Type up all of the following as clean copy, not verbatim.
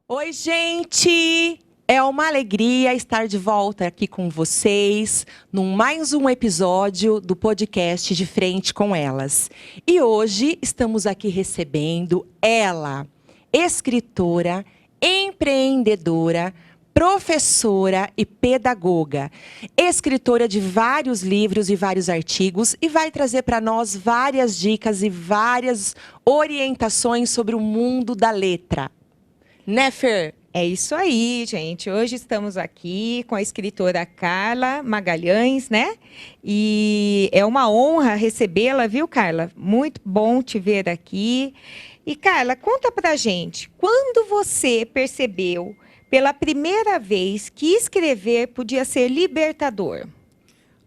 Oi, gente! É uma alegria estar de volta aqui com vocês num mais um episódio do podcast De Frente com Elas. E hoje estamos aqui recebendo ela, escritora, empreendedora, professora e pedagoga, escritora de vários livros e vários artigos e vai trazer para nós várias dicas e várias orientações sobre o mundo da letra. Né, Fer? É isso aí, gente. Hoje estamos aqui com a escritora Carla Magalhães, né? E é uma honra recebê-la, viu, Carla? Muito bom te ver aqui. E, Carla, conta pra gente, quando você percebeu pela primeira vez que escrever podia ser libertador?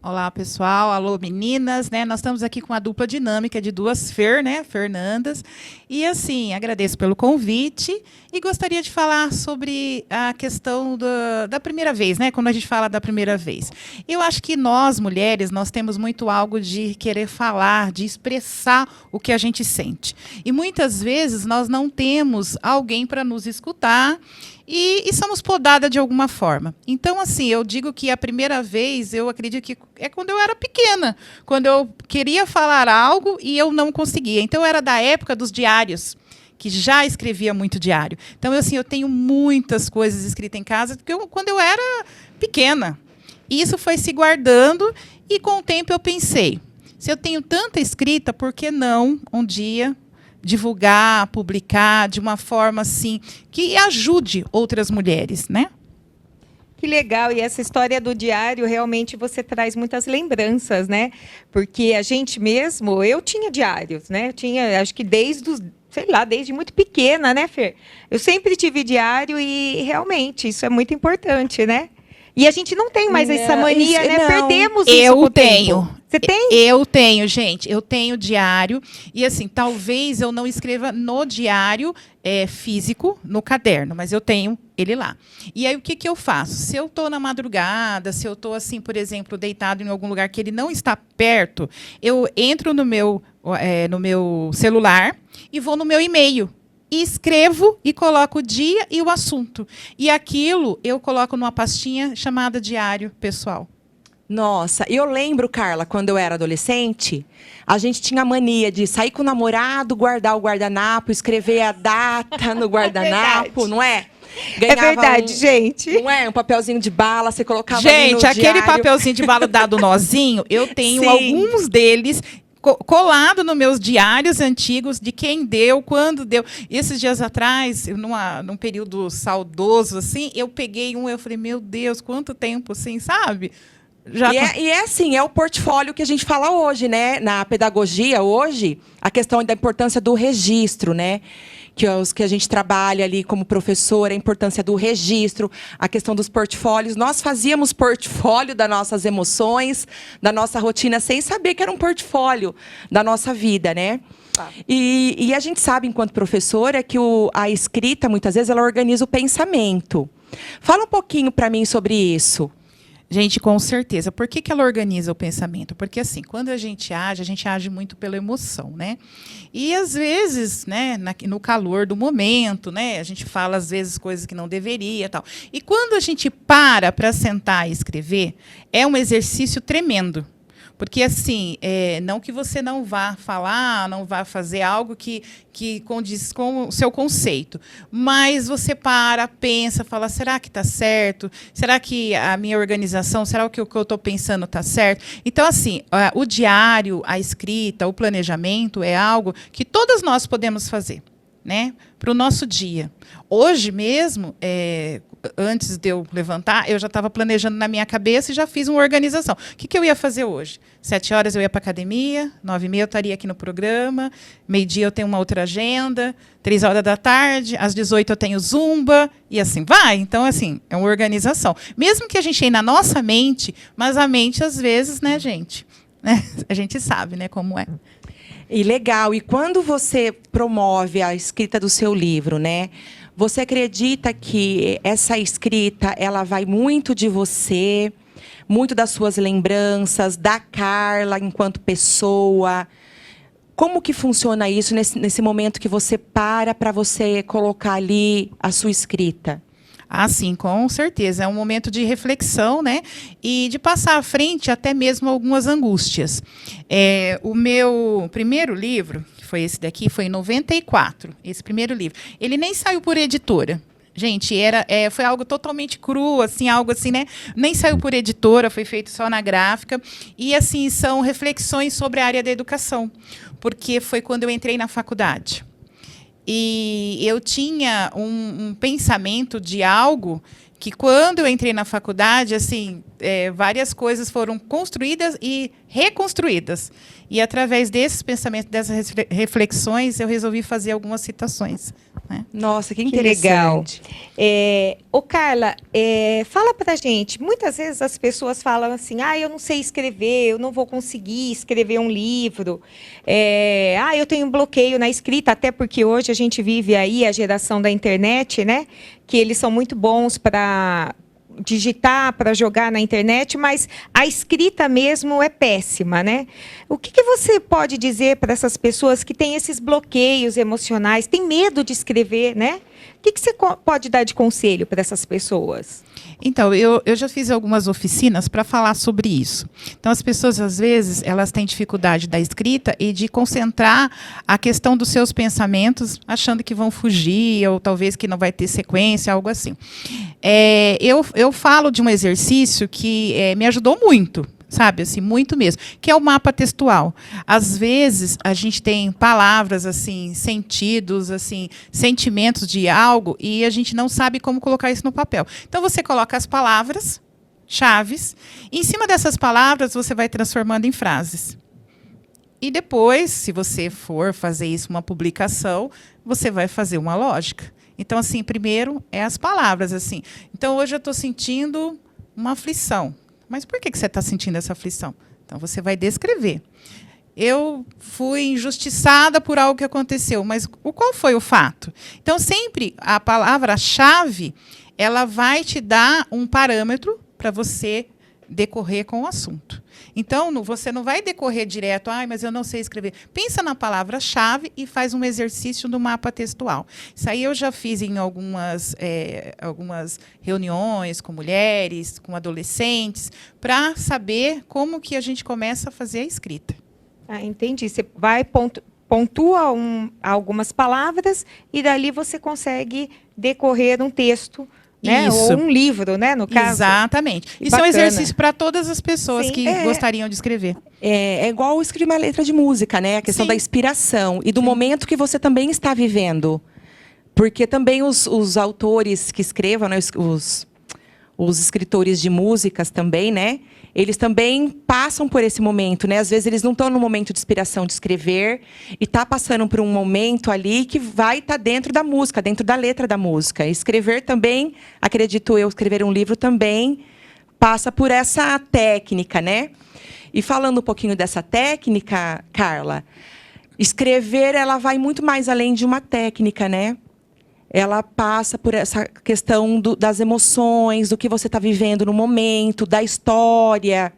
Olá, pessoal. Alô, meninas, né? Nós estamos aqui com a dupla dinâmica de duas Fernandas. E, assim, agradeço pelo convite e gostaria de falar sobre a questão da primeira vez, né? Quando a gente fala da primeira vez. Eu acho que nós, mulheres, nós temos muito algo de querer falar, de expressar o que a gente sente. E, muitas vezes, nós não temos alguém para nos escutar e somos podadas de alguma forma. Então, assim, eu digo que a primeira vez, eu acredito que é quando eu era pequena, quando eu queria falar algo e eu não conseguia. Então, era da época dos diários, que já escrevia muito diário. Então, assim, eu tenho muitas coisas escritas em casa quando eu era pequena. Isso foi se guardando e, com o tempo, eu pensei, se eu tenho tanta escrita, por que não, um dia, divulgar, publicar de uma forma assim que ajude outras mulheres, né? Que legal, e essa história do diário, realmente você traz muitas lembranças, né? Porque a gente mesmo, eu tinha diários, né? Eu tinha, acho que desde muito pequena, né, Fer? Eu sempre tive diário e realmente isso é muito importante, né? E a gente não tem mais essa mania, né? Não. Perdemos isso Eu com o tenho. tempo. Você tem? Eu tenho, gente. Eu tenho diário. E, assim, talvez eu não escreva no diário físico, no caderno, mas eu tenho ele lá. E aí, o que eu faço? Se eu estou na madrugada, se eu estou, assim, por exemplo, deitado em algum lugar que ele não está perto, eu entro no meu celular e vou no meu e-mail. E escrevo e coloco o dia e o assunto. E aquilo eu coloco numa pastinha chamada diário pessoal. Nossa, eu lembro, Carla, quando eu era adolescente, a gente tinha a mania de sair com o namorado, guardar o guardanapo, escrever a data no guardanapo, não é? É verdade, gente. Não é? Um papelzinho de bala, você colocava ali Gente, no aquele diário. papelzinho de bala dado nozinho, eu tenho Sim. alguns deles colado nos meus diários antigos de quem deu, quando deu. E esses dias atrás, num período saudoso, assim, eu peguei eu falei, meu Deus, quanto tempo, assim, sabe? E é assim, é o portfólio que a gente fala hoje, né? Na pedagogia, hoje, a questão da importância do registro, né? Que é os que a gente trabalha ali como professora, a importância do registro, a questão dos portfólios. Nós fazíamos portfólio das nossas emoções, da nossa rotina, sem saber que era um portfólio da nossa vida, né? E a gente sabe, enquanto professora, que a escrita, muitas vezes, ela organiza o pensamento. Fala um pouquinho para mim sobre isso. Gente, com certeza. Por que ela organiza o pensamento? Porque, assim, quando a gente age muito pela emoção, né? E, às vezes, né, no calor do momento, né, a gente fala, às vezes, coisas que não deveria, tal. E quando a gente para essentar e escrever, é um exercício tremendo. Porque, assim, não que você não vá falar, não vá fazer algo que condiz com o seu conceito, mas você pensa, fala, será que está certo? Será que a minha organização, será que o que eu estou pensando está certo? Então, assim, o diário, a escrita, o planejamento é algo que todas nós podemos fazer, né, para o nosso dia. Hoje mesmo, antes de eu levantar, eu já estava planejando na minha cabeça e já fiz uma organização. O que eu ia fazer hoje? 7 horas eu ia para a academia, 9h30 eu estaria aqui no programa, meio-dia eu tenho uma outra agenda, 3 horas da tarde, às 18 eu tenho zumba, e assim vai. Então, assim, é uma organização. Mesmo que a gente tenha na nossa mente, mas a mente, às vezes, né, gente? Né? A gente sabe, né, como é. E legal. E quando você promove a escrita do seu livro, né? Você acredita que essa escrita, ela vai muito de você, muito das suas lembranças, da Carla enquanto pessoa? Como que funciona isso nesse momento que você para você colocar ali a sua escrita? Ah, sim, com certeza. É um momento de reflexão, né? E de passar à frente até mesmo algumas angústias. O meu primeiro livro, que foi esse daqui, foi em 94, esse primeiro livro. Ele nem saiu por editora. Gente, foi algo totalmente cru, assim, algo assim, né? Nem saiu por editora, foi feito só na gráfica. E, assim, são reflexões sobre a área da educação, porque foi quando eu entrei na faculdade. E eu tinha um pensamento de algo que, quando eu entrei na faculdade, assim, várias coisas foram construídas e reconstruídas. E, através desses pensamentos, dessas reflexões, eu resolvi fazer algumas citações. Né? Nossa, que Que legal. interessante. Ô, Carla, fala pra gente. Muitas vezes as pessoas falam assim, eu não sei escrever, eu não vou conseguir escrever um livro. Eu tenho um bloqueio na escrita, até porque hoje a gente vive aí a geração da internet, né? Que eles são muito bons para digitar, para jogar na internet, mas a escrita mesmo é péssima, né? O que você pode dizer para essas pessoas que têm esses bloqueios emocionais, têm medo de escrever, né? O que você pode dar de conselho para essas pessoas? Então, eu já fiz algumas oficinas para falar sobre isso. Então, as pessoas, às vezes, elas têm dificuldade da escrita e de concentrar a questão dos seus pensamentos, achando que vão fugir, ou talvez que não vai ter sequência, algo assim. Eu falo de um exercício que me ajudou muito, sabe, assim, muito mesmo, que é o mapa textual. Às vezes, a gente tem palavras, assim, sentidos, assim, sentimentos de algo, e a gente não sabe como colocar isso no papel. Então, você coloca as palavras, chaves, e em cima dessas palavras, você vai transformando em frases. E depois, se você for fazer isso uma publicação, você vai fazer uma lógica. Então, assim, primeiro é as palavras, assim. Então, hoje eu estou sentindo uma aflição. Mas por que você está sentindo essa aflição? Então, você vai descrever. Eu fui injustiçada por algo que aconteceu, mas qual foi o fato? Então, sempre a palavra-chave, ela vai te dar um parâmetro para você decorrer com o assunto. Então, você não vai decorrer direto, mas eu não sei escrever. Pensa na palavra-chave e faz um exercício do mapa textual. Isso aí eu já fiz em algumas reuniões com mulheres, com adolescentes, para saber como que a gente começa a fazer a escrita. Entendi. Você vai pontua algumas palavras e dali você consegue decorrer um texto, né? Isso. Ou um livro, né, no caso. Exatamente. Isso é um exercício para todas as pessoas que gostariam de escrever. É igual escrever uma letra de música, né? A questão da inspiração e do momento que você também está vivendo. Porque também os autores que escrevam, né, os escritores de músicas também, né? Eles também passam por esse momento, né? Às vezes eles não estão no momento de inspiração de escrever e está passando por um momento ali que vai estar dentro da música, dentro da letra da música. Escrever também, acredito eu, escrever um livro também passa por essa técnica, né? E falando um pouquinho dessa técnica, Carla, escrever ela vai muito mais além de uma técnica, né? Ela passa por essa questão das emoções, do que você está vivendo no momento, da história,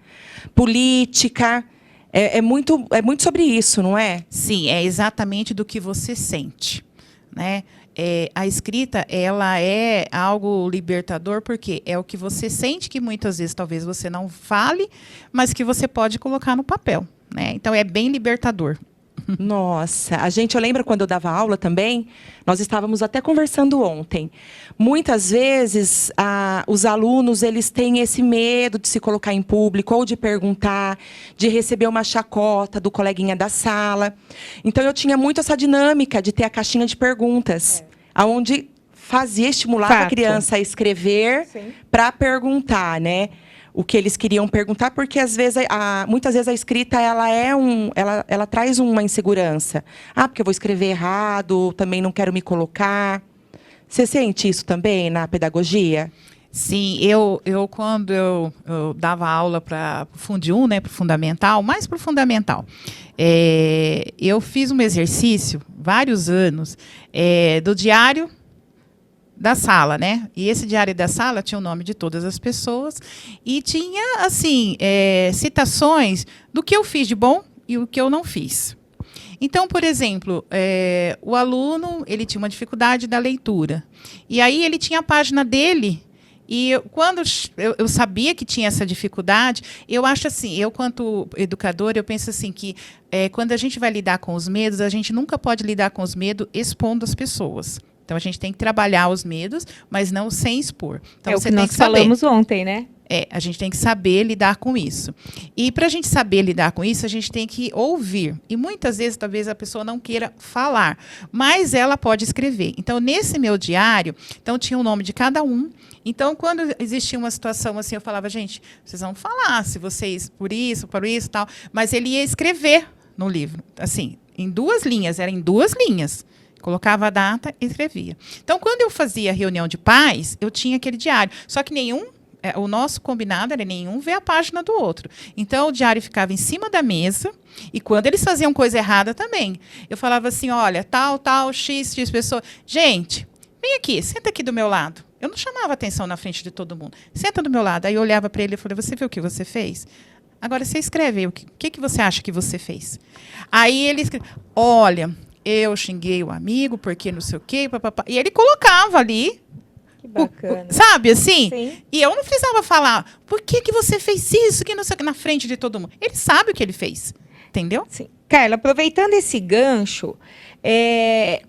política. É muito sobre isso, não é? Sim, é exatamente do que você sente, né? A escrita, ela é algo libertador, porque é o que você sente, que muitas vezes talvez você não fale, mas que você pode colocar no papel, né? Então, é bem libertador. Nossa, eu lembro quando eu dava aula também, nós estávamos até conversando ontem. Muitas vezes, os alunos, eles têm esse medo de se colocar em público, ou de perguntar, de receber uma chacota do coleguinha da sala. Então, eu tinha muito essa dinâmica de ter a caixinha de perguntas, onde fazia estimular a criança a escrever para perguntar, né? O que eles queriam perguntar, porque às vezes, muitas vezes a escrita ela traz uma insegurança. Porque eu vou escrever errado, também não quero me colocar. Você sente isso também na pedagogia? Sim, quando eu dava aula para o Fundi 1, né, para o fundamental, mais para o fundamental, eu fiz um exercício, vários anos, do diário da sala, né? E esse diário da sala tinha o nome de todas as pessoas e tinha, assim, citações do que eu fiz de bom e o que eu não fiz. Então, por exemplo, o aluno ele tinha uma dificuldade da leitura. E aí ele tinha a página dele. E quando eu sabia que tinha essa dificuldade, eu acho assim, eu quanto educadora, eu penso assim que quando a gente vai lidar com os medos, a gente nunca pode lidar com os medos expondo as pessoas. Então, a gente tem que trabalhar os medos, mas não sem expor. Então, o que nós falamos ontem, né? A gente tem que saber lidar com isso. E para a gente saber lidar com isso, a gente tem que ouvir. E muitas vezes, talvez a pessoa não queira falar, mas ela pode escrever. Então, nesse meu diário, então tinha o nome de cada um. Então, quando existia uma situação assim, eu falava, gente, vocês vão falar se vocês, por isso, tal. Mas ele ia escrever no livro, assim, em 2 linhas, era em 2 linhas. Colocava a data e escrevia. Então, quando eu fazia reunião de pais, eu tinha aquele diário. Só que o nosso combinado era nenhum ver a página do outro. Então, o diário ficava em cima da mesa, e quando eles faziam coisa errada também, eu falava assim, olha, tal, X pessoa. Gente, vem aqui, senta aqui do meu lado. Eu não chamava atenção na frente de todo mundo. Senta do meu lado. Aí eu olhava para ele e falei, você viu o que você fez? Agora, você escreve aí, o que você acha que você fez? Aí ele escreve, olha, eu xinguei o amigo, porque não sei o quê, papapá. E ele colocava ali. Que bacana. Sabe, assim? Sim. E eu não precisava falar, por que você fez isso, que não sei o que, na frente de todo mundo. Ele sabe o que ele fez, entendeu? Sim. Carla, aproveitando esse gancho,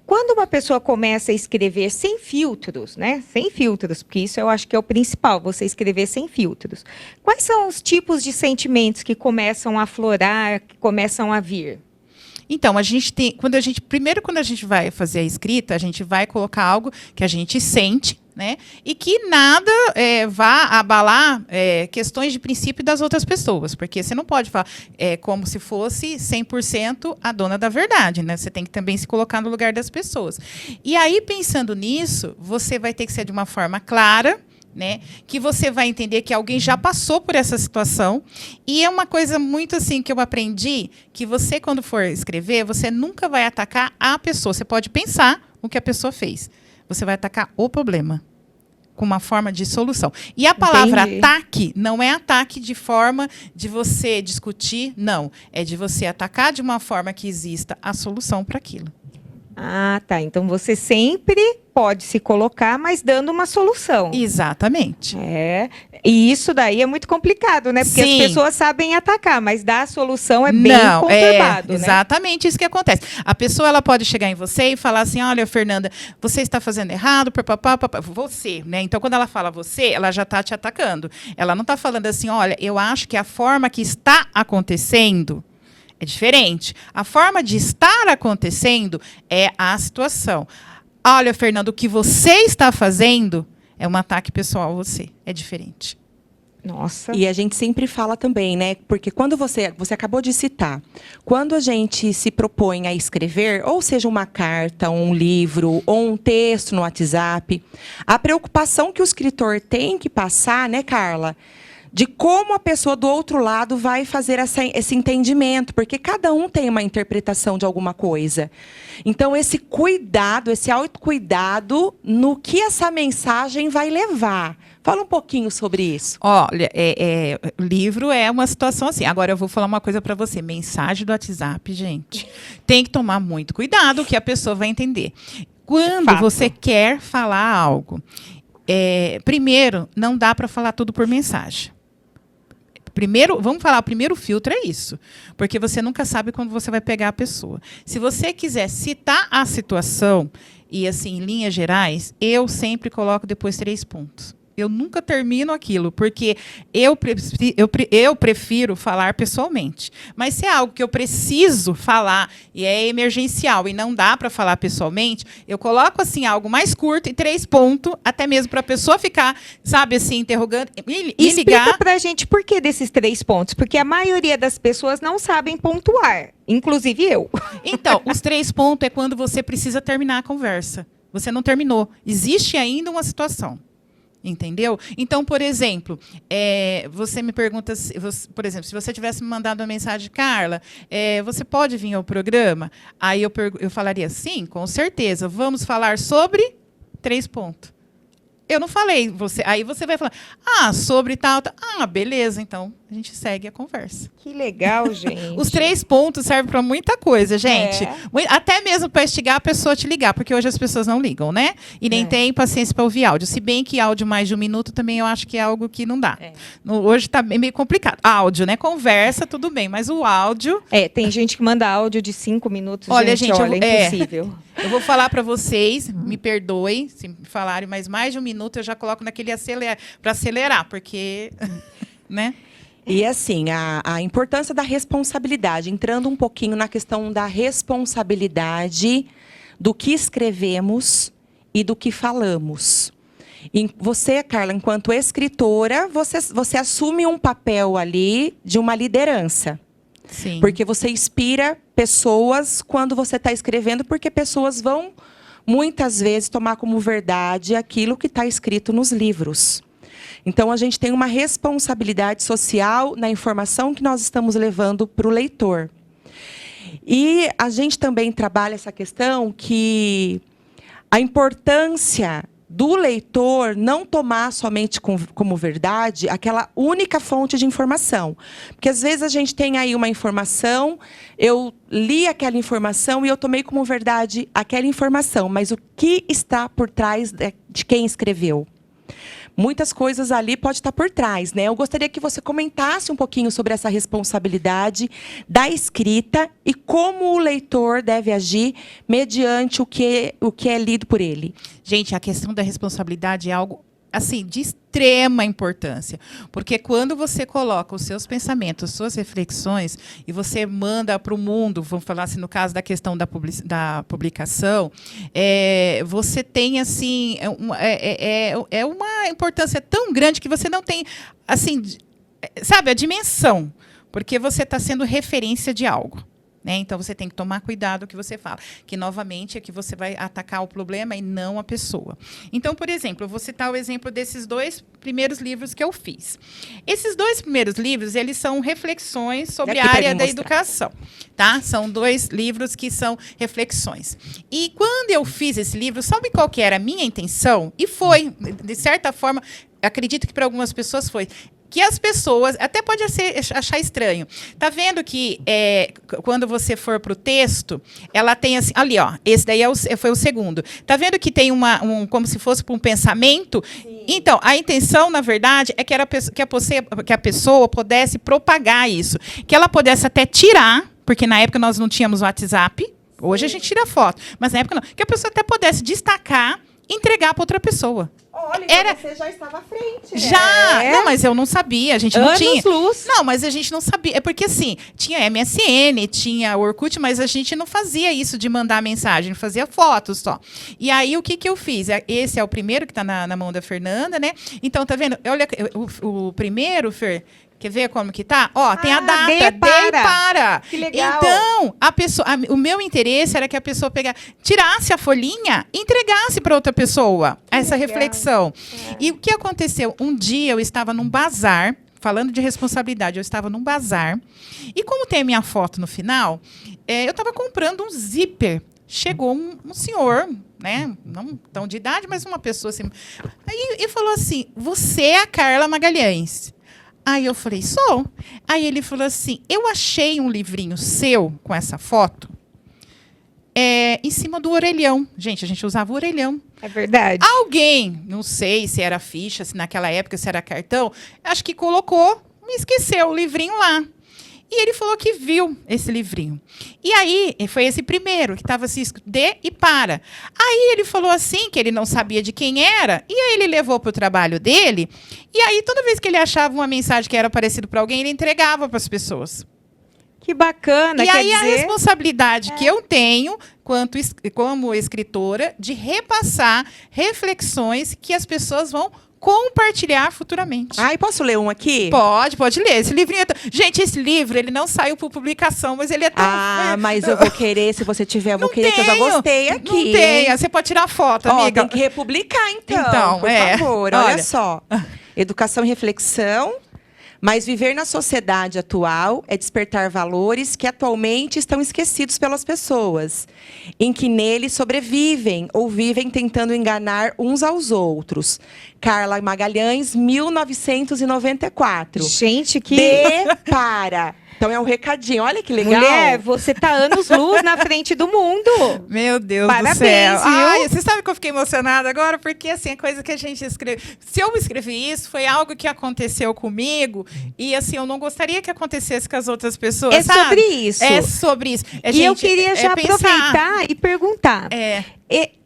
quando uma pessoa começa a escrever sem filtros, né? Sem filtros, porque isso eu acho que é o principal, você escrever sem filtros. Quais são os tipos de sentimentos que começam a aflorar, que começam a vir? Então, quando a gente vai fazer a escrita, a gente vai colocar algo que a gente sente, né? E que nada vá abalar questões de princípio das outras pessoas, porque você não pode falar como se fosse 100% a dona da verdade, né? Você tem que também se colocar no lugar das pessoas. E aí, pensando nisso, você vai ter que ser de uma forma clara, né, que você vai entender que alguém já passou por essa situação. E é uma coisa muito assim que eu aprendi, que você, quando for escrever, você nunca vai atacar a pessoa. Você pode pensar o que a pessoa fez. Você vai atacar o problema com uma forma de solução. E a palavra ataque não é ataque de forma de você discutir, não. É de você atacar de uma forma que exista a solução para aquilo. Ah, tá. Então, você sempre pode se colocar, mas dando uma solução. Exatamente. E isso daí é muito complicado, né? Porque Sim. as pessoas sabem atacar, mas dar a solução é bem conturbado, né? Exatamente isso que acontece. A pessoa ela pode chegar em você e falar assim, olha, Fernanda, você está fazendo errado, você, né? Então, quando ela fala você, ela já está te atacando. Ela não está falando assim, olha, eu acho que a forma que está acontecendo é diferente. A forma de estar acontecendo é a situação. Olha, Fernando, o que você está fazendo é um ataque pessoal a você. É diferente. Nossa. E a gente sempre fala também, né? Porque quando você acabou de citar, quando a gente se propõe a escrever, ou seja, uma carta, um livro, ou um texto no WhatsApp, a preocupação que o escritor tem que passar, né, Carla? De como a pessoa do outro lado vai fazer esse entendimento, porque cada um tem uma interpretação de alguma coisa. Então, esse cuidado, esse autocuidado no que essa mensagem vai levar. Fala um pouquinho sobre isso. Olha, livro é uma situação assim. Agora, eu vou falar uma coisa para você. Mensagem do WhatsApp, gente, tem que tomar muito cuidado, que a pessoa vai entender. Quando você quer falar algo, primeiro, não dá para falar tudo por mensagem. Vamos falar, o primeiro filtro é isso. Porque você nunca sabe quando você vai pegar a pessoa. Se você quiser citar a situação, e assim, em linhas gerais, eu sempre coloco depois 3 pontos. Eu nunca termino aquilo, porque eu prefiro falar pessoalmente. Mas se é algo que eu preciso falar e é emergencial e não dá para falar pessoalmente, eu coloco assim algo mais curto e 3 pontos, até mesmo para a pessoa ficar, sabe, assim, interrogando e ligar. Explica para a gente por que desses 3 pontos, porque a maioria das pessoas não sabem pontuar, inclusive eu. Então, os 3 pontos é quando você precisa terminar a conversa. Você não terminou. Existe ainda uma situação. Entendeu? Então, por exemplo, você me pergunta, por exemplo, se você tivesse me mandado uma mensagem, Carla, você pode vir ao programa? Aí eu falaria, sim, com certeza. Vamos falar sobre 3 pontos. eu não falei. Aí você vai falar, sobre tal, tal. Beleza, então a gente segue a conversa. Que legal, gente. Os 3 pontos servem para muita coisa, gente. É. Até mesmo para instigar a pessoa a te ligar, porque hoje as pessoas não ligam, né? E nem tem paciência para ouvir áudio. Se bem que áudio mais de 1 minuto também eu acho que é algo que não dá. Hoje está meio complicado. Áudio, né? Conversa, tudo bem, mas o áudio... Tem gente que manda áudio de 5 minutos. Olha, é impossível. Eu vou falar para vocês, me perdoem se me falarem, mas mais de 1 minuto eu já coloco naquele para acelerar, porque... né? E assim, a importância da responsabilidade, entrando um pouquinho na questão da responsabilidade do que escrevemos e do que falamos. E você, Carla, enquanto escritora, você assume um papel ali de uma liderança. Sim. Porque você inspira pessoas quando você está escrevendo, porque pessoas vão, muitas vezes, tomar como verdade aquilo que está escrito nos livros. Então, a gente tem uma responsabilidade social na informação que nós estamos levando para o leitor. E a gente também trabalha essa questão que a importância do leitor não tomar somente como verdade aquela única fonte de informação. Porque, às vezes, a gente tem aí uma informação, eu li aquela informação e eu tomei como verdade aquela informação, mas o que está por trás de quem escreveu? Muitas coisas ali podem estar por trás, né? Eu gostaria que você comentasse um pouquinho sobre essa responsabilidade da escrita e como o leitor deve agir mediante o que é lido por ele. Gente, a questão da responsabilidade é algo assim de extrema importância, porque quando você coloca os seus pensamentos, suas reflexões e você manda para o mundo, vamos falar assim no caso da questão da publicação, você tem assim uma importância tão grande que você não tem assim, sabe, a dimensão, porque você está sendo referência de algo. Então, você tem que tomar cuidado com o que você fala, que, novamente, é que você vai atacar o problema e não a pessoa. Então, por exemplo, eu vou citar o exemplo desses 2 primeiros livros que eu fiz. Esses 2 primeiros livros, eles são reflexões sobre a área da educação. Tá? São 2 livros que são reflexões. E, quando eu fiz esse livro, sabe qual que era a minha intenção? E foi, de certa forma, acredito que para algumas pessoas foi... que as pessoas, até pode achar estranho, tá vendo que quando você for para o texto, ela tem assim, ali, ó, esse daí foi o segundo. Tá vendo que tem como se fosse para um pensamento? Sim. Então, a intenção, na verdade, é que a pessoa pudesse propagar isso, que ela pudesse até tirar, porque na época nós não tínhamos WhatsApp, hoje a gente tira foto, mas na época não, que a pessoa até pudesse destacar, entregar para outra pessoa. Olha, então você já estava à frente, né? Já! Não, mas eu não sabia, a gente não tinha. Luz. Não, mas a gente não sabia. É porque, assim, tinha MSN, tinha Orkut, mas a gente não fazia isso de mandar mensagem, fazia fotos só. E aí, o que eu fiz? Esse é o primeiro que está na mão da Fernanda, né? Então, tá vendo? Olha, o primeiro, Fer... Quer ver como que tá? Ó, tem a data. Dê para. Que legal. Então, o meu interesse era que a pessoa tirasse a folhinha e entregasse para outra pessoa essa reflexão. E o que aconteceu? Um dia eu estava num bazar, falando de responsabilidade, eu estava num bazar, e como tem a minha foto no final, eu estava comprando um zíper. Chegou um senhor, né, não tão de idade, mas uma pessoa assim, e falou assim, você é a Carla Magalhães. Aí eu falei, sou. Aí ele falou assim, eu achei um livrinho seu com essa foto em cima do orelhão. Gente, a gente usava o orelhão. É verdade. Alguém, não sei se era ficha, se naquela época se era cartão, acho que colocou, me esqueceu o livrinho lá. E ele falou que viu esse livrinho. E aí, foi esse primeiro, que estava assim, de e para. Aí ele falou assim, que ele não sabia de quem era, e aí ele levou para o trabalho dele, e aí toda vez que ele achava uma mensagem que era parecida para alguém, ele entregava para as pessoas. Que bacana, e aí a responsabilidade que eu tenho, como escritora, de repassar reflexões que as pessoas vão compartilhar futuramente. Ai, posso ler um aqui? Pode ler. Esse livrinho Gente, esse livro, ele não saiu por publicação, mas ele é tão... mas eu vou querer, se você tiver, eu vou querer, que eu já gostei aqui. Não tem, você pode tirar foto, amiga. Tem que republicar, então por favor. Olha só. Educação e reflexão. Mas viver na sociedade atual é despertar valores que atualmente estão esquecidos pelas pessoas, em que nele sobrevivem ou vivem tentando enganar uns aos outros. Carla Magalhães, 1994. Gente, que... Para! Então é um recadinho. Olha que legal. Mulher, você tá anos-luz na frente do mundo. Meu Deus Parabéns, do céu. viu? Ai, você sabe que eu fiquei emocionada agora? Porque, assim, a coisa que a gente escreve... Se eu escrevi isso, foi algo que aconteceu comigo. E, assim, eu não gostaria que acontecesse com as outras pessoas, É sabe? sobre isso. É sobre isso. E eu queria já aproveitar e perguntar.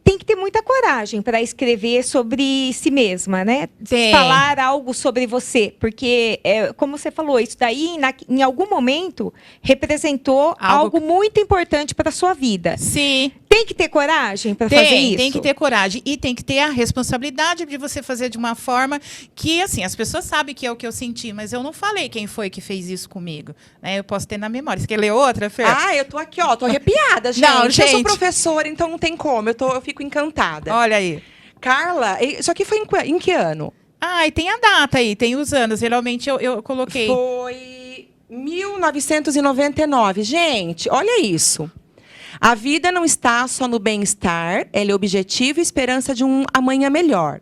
Tem que ter muita coragem para escrever sobre si mesma, né? Tem. Falar algo sobre você. Porque, como você falou, isso daí, em algum momento, representou algo muito importante para a sua vida. Sim. Tem que ter coragem para fazer isso? Tem que ter coragem. E tem que ter a responsabilidade de você fazer de uma forma que, assim, as pessoas sabem que é o que eu senti, mas eu não falei quem foi que fez isso comigo. Né? Eu posso ter na memória. Você quer ler outra, Fer? Ah, eu tô aqui, ó. Tô arrepiada, gente. Não, gente. Eu sou professora, então não tem como. Eu fico encantada. Olha aí. Carla, isso aqui foi em que ano? Ah, e tem a data aí, tem os anos. Geralmente eu coloquei. Foi 1999. Gente, olha isso. A vida não está só no bem-estar, ela é objetivo e esperança de um amanhã melhor.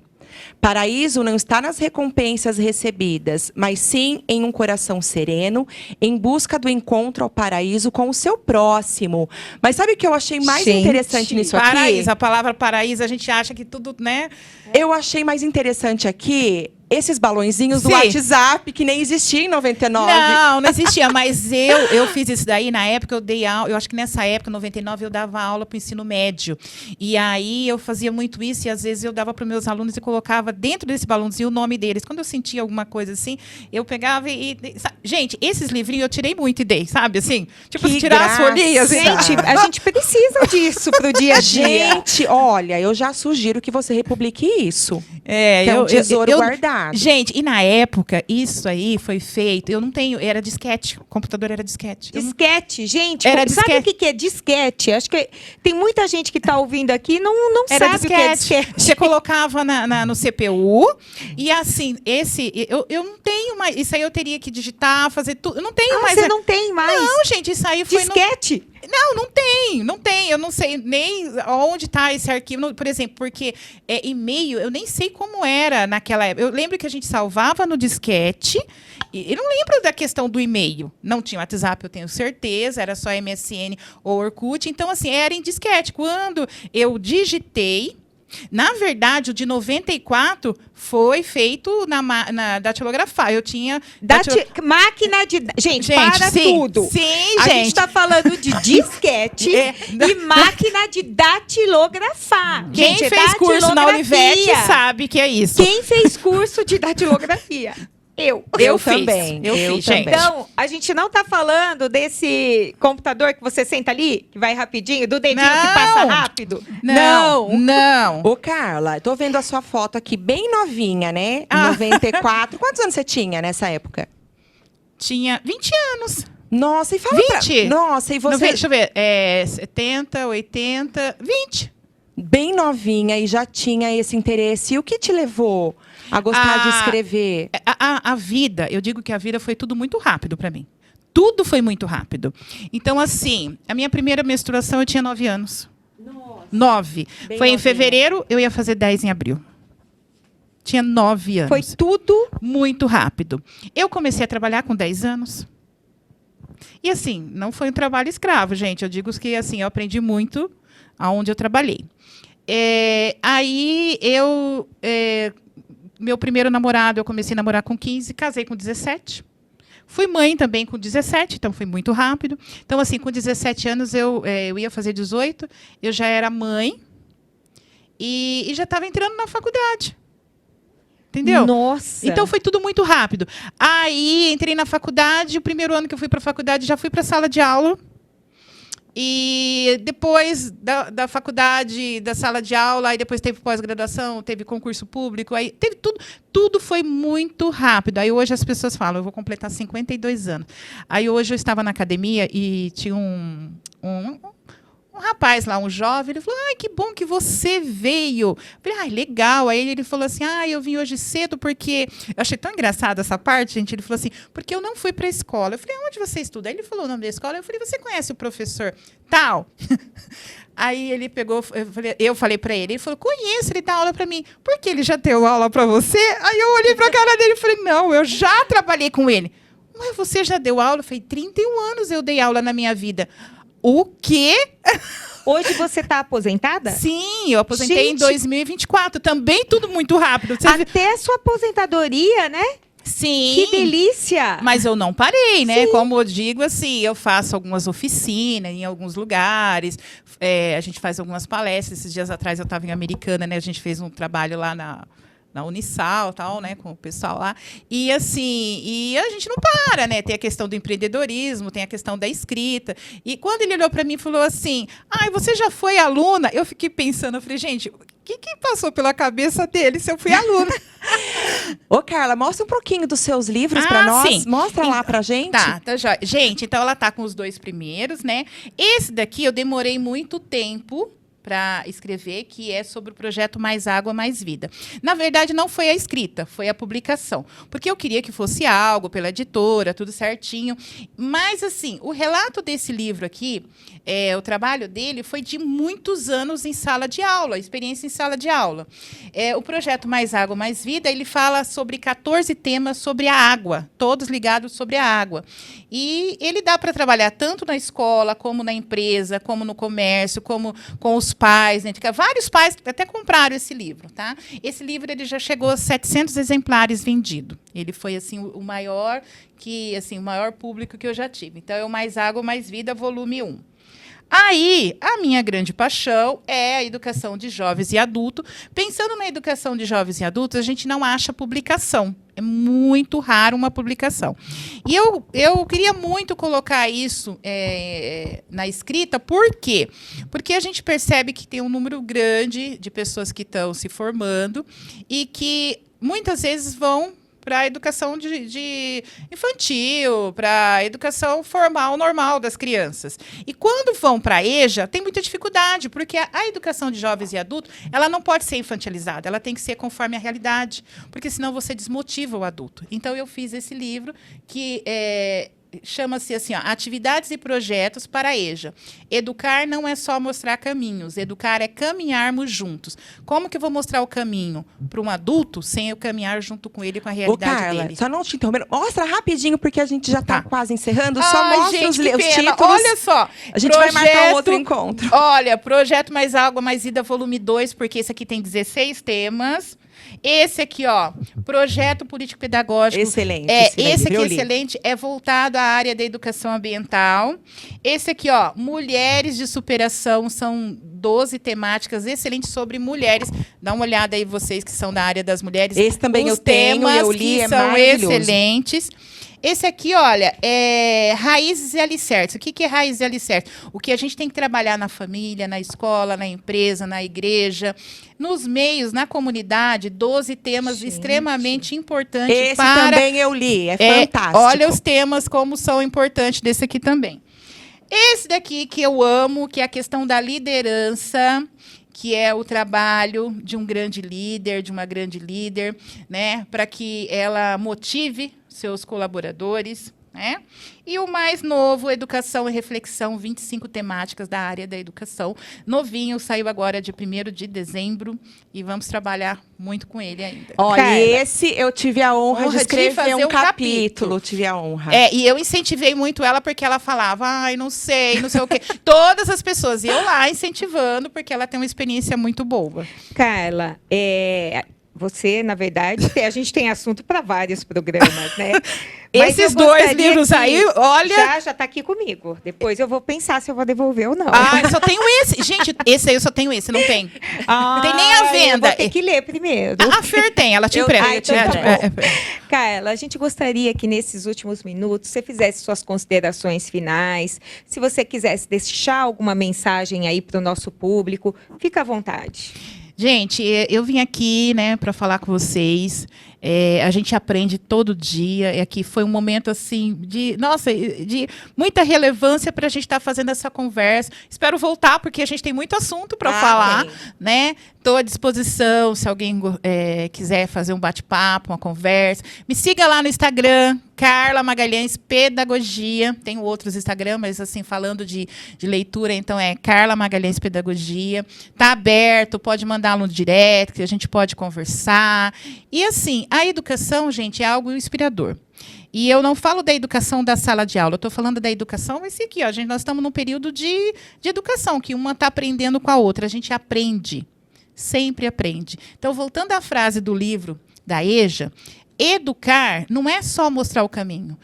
Paraíso não está nas recompensas recebidas, mas sim em um coração sereno, em busca do encontro ao paraíso com o seu próximo. Mas sabe o que eu achei mais interessante nisso aqui? Paraíso, a palavra paraíso, a gente acha que tudo, né? Eu achei mais interessante aqui esses balõezinhos do Sim. WhatsApp, que nem existia em 99. Não existia, mas eu fiz isso daí, na época eu dei aula, eu acho que nessa época, em 99, eu dava aula para o ensino médio. E aí eu fazia muito isso, e às vezes eu dava para os meus alunos e colocava dentro desse balãozinho o nome deles. Quando eu sentia alguma coisa assim, eu pegava gente, esses livrinhos eu tirei muito e dei, sabe, assim? Tipo, Que tirar as graça. folhinhas. Gente, a gente precisa disso pro dia a dia. Gente, olha, eu já sugiro que você republique isso. É, Que é um tesouro guardado. Gente, e na época, isso aí foi feito, eu não tenho, era disquete, o computador era disquete. Disquete, gente, Era sabe disquete. o que é disquete? Acho que tem muita gente que está ouvindo aqui não Era sabe o que é disquete. Você colocava no CPU e assim, eu não tenho mais, isso aí eu teria que digitar, fazer tudo, eu não tenho mais. Você não tem mais? Não, gente, isso aí foi disquete? Não tem. Eu não sei nem onde está esse arquivo. Por exemplo, porque e-mail, eu nem sei como era naquela época. Eu lembro que a gente salvava no disquete. E eu não lembro da questão do e-mail. Não tinha WhatsApp, eu tenho certeza. Era só MSN ou Orkut. Então, assim, era em disquete. Quando eu digitei... Na verdade, o de 94 foi feito na datilografar. Eu tinha... Máquina de... Gente, para sim, tudo. Sim, a gente. gente está falando de disquete e máquina de datilografar. Quem gente, fez curso na Olivete sabe que é isso. Quem fez curso de datilografia? Eu também. Eu fiz, gente. Então, a gente não está falando desse computador que você senta ali, que vai rapidinho, do dedinho que passa rápido? Não. Ô, Carla, tô vendo a sua foto aqui bem novinha, né? 94. Quantos anos você tinha nessa época? Tinha 20 anos. Nossa, e fala 20? Nossa, e você... Deixa eu ver. 70, 80, 20. Bem novinha e já tinha esse interesse. E o que te levou a gostar de escrever? A vida, eu digo que a vida foi tudo muito rápido para mim. Tudo foi muito rápido. Então, assim, a minha primeira menstruação eu tinha 9 anos. Nossa. 9. Bem Foi em novinha. fevereiro, eu ia fazer 10 em abril. Tinha 9 anos. Foi tudo... Muito rápido. Eu comecei a trabalhar com 10 anos. E, assim, não foi um trabalho escravo, gente. Eu digo que, assim, eu aprendi muito aonde eu trabalhei. Aí, meu primeiro namorado, eu comecei a namorar com 15, casei com 17. Fui mãe também com 17, então foi muito rápido. Então, assim, com 17 anos, eu ia fazer 18, eu já era mãe e já estava entrando na faculdade. Entendeu? Nossa! Então, foi tudo muito rápido. Aí, entrei na faculdade, o primeiro ano que eu fui para a faculdade, já fui para a sala de aula. E depois da faculdade, da sala de aula, aí depois teve pós-graduação, teve concurso público, aí teve tudo foi muito rápido. Aí hoje as pessoas falam, eu vou completar 52 anos. Aí hoje eu estava na academia e tinha um rapaz rapaz lá, um jovem, ele falou, ai, que bom que você veio. Eu falei, ai, legal. Aí ele falou assim, eu vim hoje cedo porque... Eu achei tão engraçado essa parte, gente. Ele falou assim, porque eu não fui para a escola. Eu falei, onde você estuda? Aí ele falou o nome da escola. Eu falei, você conhece o professor tal? Aí ele pegou, eu falei para ele falou, conheço, ele dá aula para mim. Por que ele já deu aula para você? Aí eu olhei para a cara dele e falei, não, eu já trabalhei com ele. Mas você já deu aula? Eu falei, 31 anos eu dei aula na minha vida. O quê? Hoje você está aposentada? Sim, eu aposentei em 2024. Também tudo muito rápido. Até a sua aposentadoria, né? Sim. Que delícia! Mas eu não parei, né? Sim. Como eu digo, assim, eu faço algumas oficinas em alguns lugares. A gente faz algumas palestras. Esses dias atrás eu estava em Americana, né? A gente fez um trabalho lá na Unisal, tal, né, com o pessoal lá. E assim, a gente não para, né? Tem a questão do empreendedorismo, tem a questão da escrita. E quando ele olhou para mim e falou assim: "Ai, você já foi aluna?" Eu fiquei pensando, eu falei: "Gente, o que passou pela cabeça dele se eu fui aluna?" Ô, Carla, mostra um pouquinho dos seus livros para nós. Sim. Mostra lá pra gente. Tá, já. Gente, então ela tá com os 2 primeiros, né? Esse daqui eu demorei muito tempo para escrever, que é sobre o projeto Mais Água, Mais Vida. Na verdade, não foi a escrita, foi a publicação. Porque eu queria que fosse algo pela editora, tudo certinho. Mas, assim, o relato desse livro aqui, o trabalho dele foi de muitos anos em sala de aula, experiência em sala de aula. O projeto Mais Água, Mais Vida, ele fala sobre 14 temas sobre a água, todos ligados sobre a água. E ele dá para trabalhar tanto na escola, como na empresa, como no comércio, como com os pais, né? Vários pais até compraram esse livro, tá? Esse livro ele já chegou a 700 exemplares vendidos. Ele foi assim o maior o maior público que eu já tive. Então é o Mais Água, Mais Vida, volume 1. Aí, a minha grande paixão é a educação de jovens e adultos. Pensando na educação de jovens e adultos, a gente não acha publicação. É muito raro uma publicação. E eu queria muito colocar isso na escrita. Por quê? Porque a gente percebe que tem um número grande de pessoas que estão se formando e que muitas vezes vão para a educação de infantil, para a educação formal, normal das crianças. E quando vão para a EJA, tem muita dificuldade, porque a educação de jovens e adultos, ela não pode ser infantilizada, ela tem que ser conforme a realidade, porque senão você desmotiva o adulto. Então, eu fiz esse livro que chama-se assim, Atividades e Projetos para a EJA. Educar não é só mostrar caminhos, educar é caminharmos juntos. Como que eu vou mostrar o caminho para um adulto sem eu caminhar junto com ele, com a realidade Carla, dele? só não te interrompendo. Mostra rapidinho, porque a gente já está quase encerrando. Só mostra gente, os que pena. títulos. Olha só. A gente vai marcar um outro encontro. Olha, Projeto Mais Água, Mais Vida, volume 2, porque esse aqui tem 16 temas. Esse aqui, Projeto Político Pedagógico. Excelente. Esse aqui, excelente, é voltado à área da educação ambiental. Esse aqui, Mulheres de Superação, são 12 temáticas excelentes sobre mulheres. Dá uma olhada aí, vocês que são da área das mulheres. Esse também eu tenho, eu li, é são maravilhoso. Excelentes. Esse aqui, olha, é Raízes e Alicerces. O que é Raízes e Alicerces? O que a gente tem que trabalhar na família, na escola, na empresa, na igreja, nos meios, na comunidade, 12 temas extremamente importantes. Esse também eu li, é fantástico. Olha os temas como são importantes desse aqui também. Esse daqui que eu amo, que é a questão da liderança, que é o trabalho de um grande líder, de uma grande líder, né, para que ela motive seus colaboradores, né? E o mais novo, Educação e Reflexão, 25 temáticas da área da educação. Novinho, saiu agora de 1º de dezembro e vamos trabalhar muito com ele ainda. Olha, Carla, esse eu tive a honra de escrever fazer um capítulo. Tive a honra. E eu incentivei muito ela porque ela falava, ai, não sei o quê. Todas as pessoas, e eu lá incentivando porque ela tem uma experiência muito boa. Carla, você, na verdade, a gente tem assunto para vários programas, né? Mas esses 2 livros aí, olha... Já está aqui comigo. Depois eu vou pensar se eu vou devolver ou não. Só tenho esse. Gente, esse aí eu só tenho esse, não tem. Não tem nem a venda. Eu vou ter que ler primeiro. A Fer tem, ela te empresta. Carla, a gente gostaria que nesses últimos minutos você fizesse suas considerações finais. Se você quisesse deixar alguma mensagem aí para o nosso público, fica à vontade. Gente, eu vim aqui, né, para falar com vocês. A gente aprende todo dia. E aqui foi um momento assim de muita relevância para a gente estar fazendo essa conversa. Espero voltar, porque a gente tem muito assunto para falar, né? Estou à disposição, se alguém quiser fazer um bate-papo, uma conversa. Me siga lá no Instagram, Carla Magalhães Pedagogia. Tenho outros Instagram, mas assim, falando de leitura, então é Carla Magalhães Pedagogia. Está aberto, pode mandar no direct, a gente pode conversar. E assim, a educação, gente, é algo inspirador. E eu não falo da educação da sala de aula, eu estou falando da educação, esse aqui, ó, nós estamos num período de educação, que uma está aprendendo com a outra, a gente aprende, sempre aprende. Então, voltando à frase do livro da EJA, educar não é só mostrar o caminho.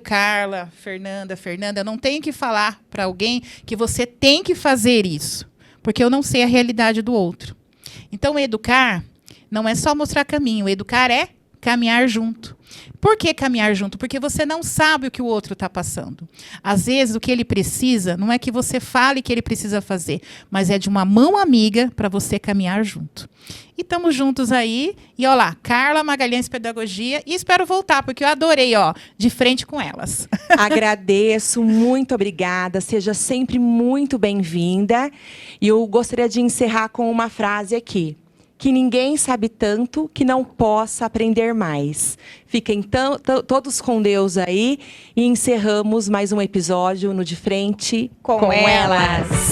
Carla, Fernanda, eu não tenho que falar para alguém que você tem que fazer isso, porque eu não sei a realidade do outro. Então, educar não é só mostrar caminho, educar é caminhar junto. Por que caminhar junto? Porque você não sabe o que o outro está passando. Às vezes, o que ele precisa não é que você fale que ele precisa fazer, mas é de uma mão amiga para você caminhar junto. E estamos juntos aí. E olha lá, Carla Magalhães Pedagogia. E espero voltar, porque eu adorei, de frente com elas. Agradeço, muito obrigada. Seja sempre muito bem-vinda. E eu gostaria de encerrar com uma frase aqui. Que ninguém sabe tanto que não possa aprender mais. Fiquem todos com Deus aí e encerramos mais um episódio no De Frente com Elas.